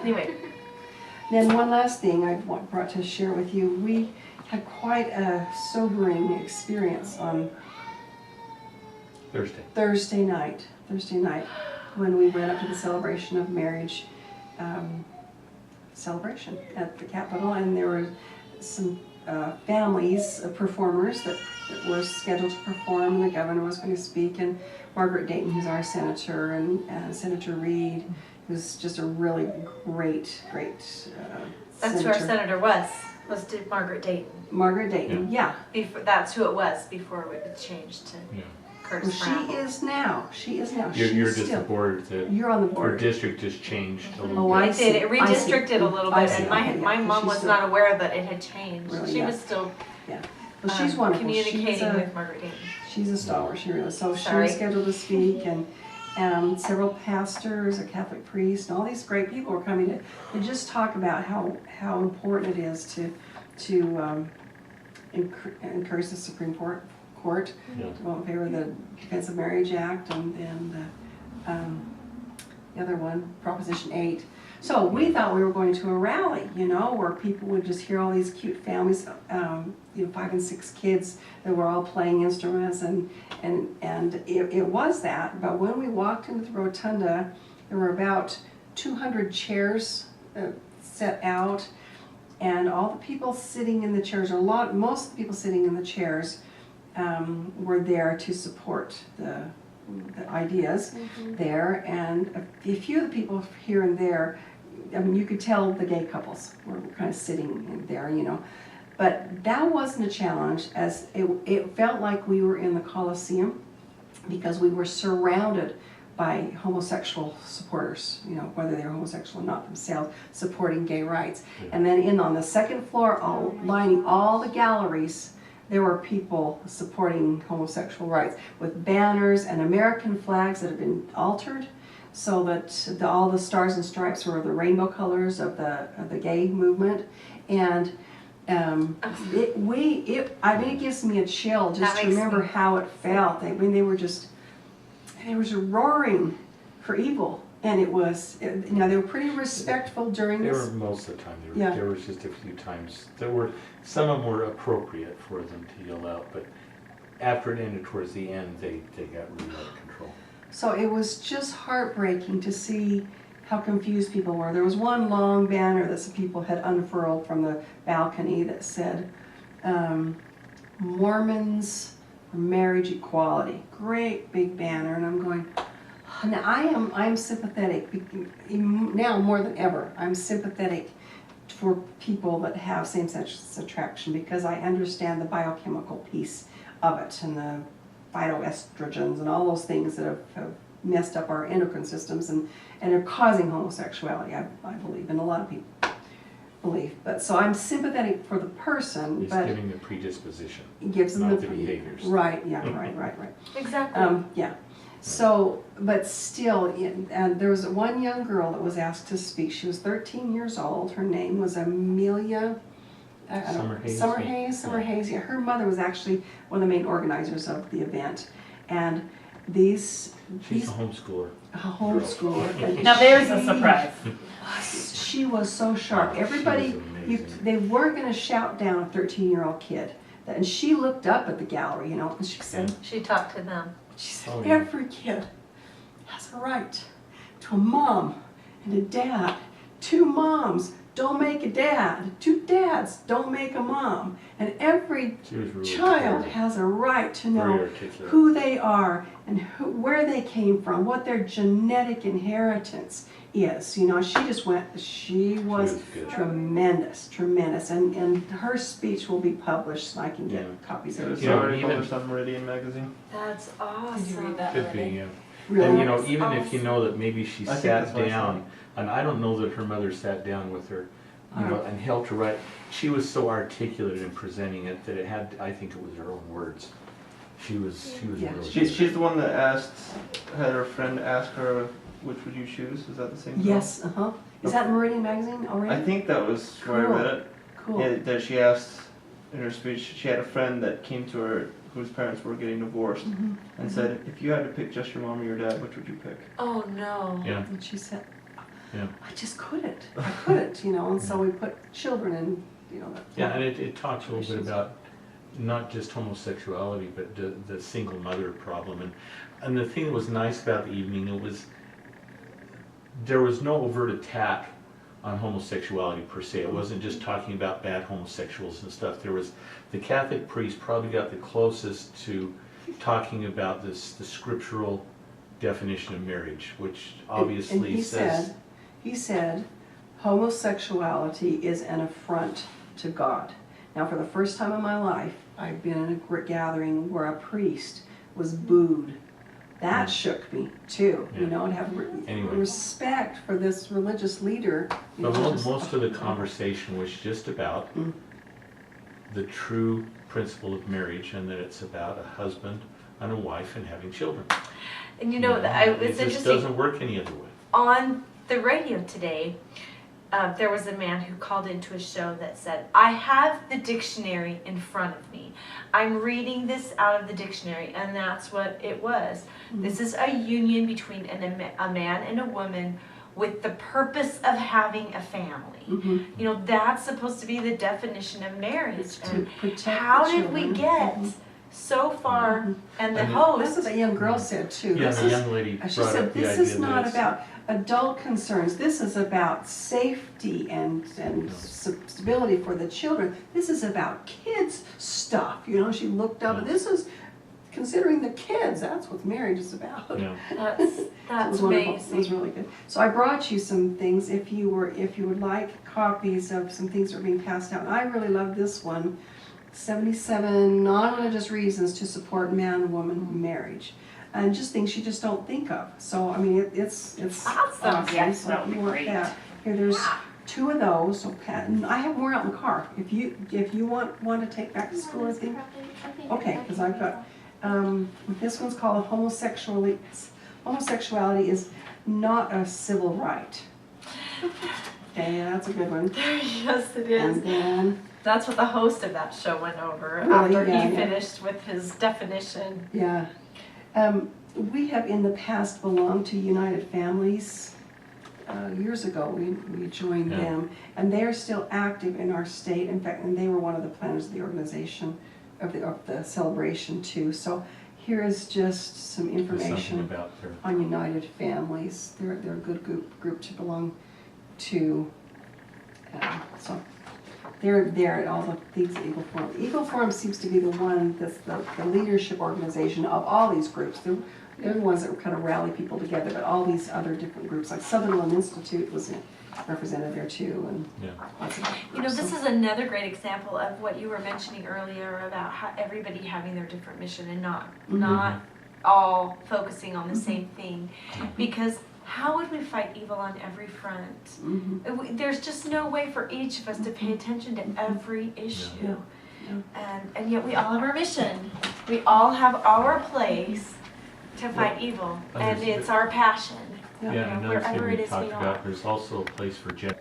Anyway. Then one last thing I brought to share with you. We had quite a sobering experience on Thursday night, when we went up to the celebration of marriage celebration at the Capitol, and there were some families of performers that were scheduled to perform, and the governor was going to speak, and Margaret Dayton, who's our senator, and Senator Reed, who's just a really great That's senator. who our senator was Margaret Dayton. Margaret Dayton, yeah. Before, that's who it was before it changed to Curtis Brown. She is now. You're just the board. You're on the board. Her district just changed a little Oh, bit. I It see. did. It redistricted a little bit, and my mom She's was still- not aware that it had changed. Really, She yeah. was still Yeah. Well, she's wonderful. communicating with Margaret Dayton. She's a stalwart, she really is. So she Sorry. was scheduled to speak, and several pastors, a Catholic priest, and all these great people were coming to just talk about how important it is to encourage the Supreme Court to vote in favor of the Defense of Marriage Act and the other one, Proposition 8. So we thought we were going to a rally, where people would just hear all these cute families, 5 and 6 kids that were all playing instruments, and it was that. But when we walked into the rotunda, there were about 200 chairs set out, and all the people sitting in the chairs, most of the people sitting in the chairs were there to support the ideas there, and a few of the people here and there, I mean, you could tell the gay couples were kind of sitting in there, but that wasn't a challenge, as it felt like we were in the Coliseum, because we were surrounded by homosexual supporters, whether they're homosexual or not themselves, supporting gay rights. And then on the second floor, lining all the galleries, there were people supporting homosexual rights with banners and American flags that had been altered so that all the stars and stripes were the rainbow colors of the gay movement. And it gives me a chill just to remember how it felt. They was roaring for evil, and it was, they were pretty respectful during this. They were most of the time. There was just a few times. Some of them were appropriate for them to yell out, but after it ended towards the end, they got really out of control. So it was just heartbreaking to see how confused people were. There was one long banner that some people had unfurled from the balcony that said, Mormons for marriage equality. Great big banner, and I'm going, now I'm sympathetic, now more than ever, I'm sympathetic for people that have same-sex attraction, because I understand the biochemical piece of it, and the phytoestrogens and all those things that have messed up our endocrine systems and are causing homosexuality, I believe, and a lot of people believe. But so I'm sympathetic for the person, It's but giving the predisposition, it gives them not the behaviors. Right, yeah, right. Exactly. Yeah. So, but still, and there was one young girl that was asked to speak. She was 13 years old. Her name was Amelia Summer Hayes. Yeah, her mother was actually one of the main organizers of the event, and she's a homeschooler. And Now there's a surprise. She was so sharp. Everybody, they weren't going to shout down a 13-year-old kid. And she looked up at the gallery, and she said, She talked to them. She said, every kid has a right to a mom and a dad. 2 moms don't make a dad. 2 dads don't make a mom. And every child has a right to know who they are and where they came from, what their genetic inheritance is. She was tremendous. And her speech will be published, and I can get copies of it. It's already published on Meridian magazine. That's awesome. Did you read that Could be, already? yeah. Really? And even if you know that maybe she I think sat that's what I down, and I don't know that her mother sat down with her, and helped her write. She was so articulate in presenting it that I think it was her own words. She was really She's the one that had her friend ask her, which would you choose? Is that the same girl? Yes, Is that in Meridian magazine already? I think that was where I read it. Cool. Yeah, that she asked in her speech, she had a friend that came to her whose parents were getting divorced and said, if you had to pick just your mom or your dad, which would you pick? Oh no. Yeah. And she said, Yeah. I just couldn't. I couldn't, you know, and so we put children in, you know. Yeah, and it talks a little bit about not just homosexuality, but the single mother problem. And the thing that was nice about the evening, there was no overt attack on homosexuality per se. It wasn't just talking about bad homosexuals and stuff. The Catholic priest probably got the closest to talking about the scriptural definition of marriage, which obviously and says... he said, homosexuality is an affront to God. Now, for the first time in my life, I've been in a gathering where a priest was booed. That shook me too, you know, and have respect for this religious leader. But most of the conversation was just about the true principle of marriage, and that it's about a husband and a wife and having children. And you know, it's it just interesting. doesn't work any other way. On the radio today, there was a man who called into a show that said, I have the dictionary in front of me. I'm reading this out of the dictionary, and that's what it was. This is a union between a man and a woman with the purpose of having a family. You know, that's supposed to be the definition of marriage. And how did we get so far? And the host... That's what the young girl said too. Yeah, the young lady brought she said, up the this idea is not that about adult concerns. This is about safety and stability for the children. This is about kids stuff. You know, she looked up, and this is considering the kids. That's what marriage is about. Yeah. That's amazing. It was amazing. really good. So I brought you some things if you would like copies of some things that are being passed out. And I really love this one. 77 non-religious reasons to support man and woman marriage. And just things you just don't think of. So, I mean, it's awesome. Yes, So that would be you want great. that. Here, there's 2 of those. So, and I have more out in the car. If you want to take back to school, I think. Okay, because I've got, this one's called homosexuality. Homosexuality is not a civil right. Okay, that's a good one. Yes, it is. And then, That's what the host of that show went over Really? after Yeah, he yeah. finished with his definition. yeah. We have in the past belonged to United Families. Years ago, we joined them, and they are still active in our state. In fact, and they were one of the planners of the organization of the celebration too. So here is just some There's information something about their... on United Families. They're a good group to belong to. So they're there at all the things at Eagle Forum. Eagle Forum seems to be the one that's the leadership organization of all these groups. They're the ones that kind of rally people together, but all these other different groups, like Tenboom Institute was represented there too, and lots of other You know, groups. this is another great example of what you were mentioning earlier about how everybody having their different mission and not all focusing on the same thing. Because how would we fight evil on every front? There's just no way for each of us to pay attention to every issue. And yet we all have our mission. We all have our place to fight evil, and it's our passion. Yeah, You know, another thing wherever it we is talked we are. about, there's also a place for gender.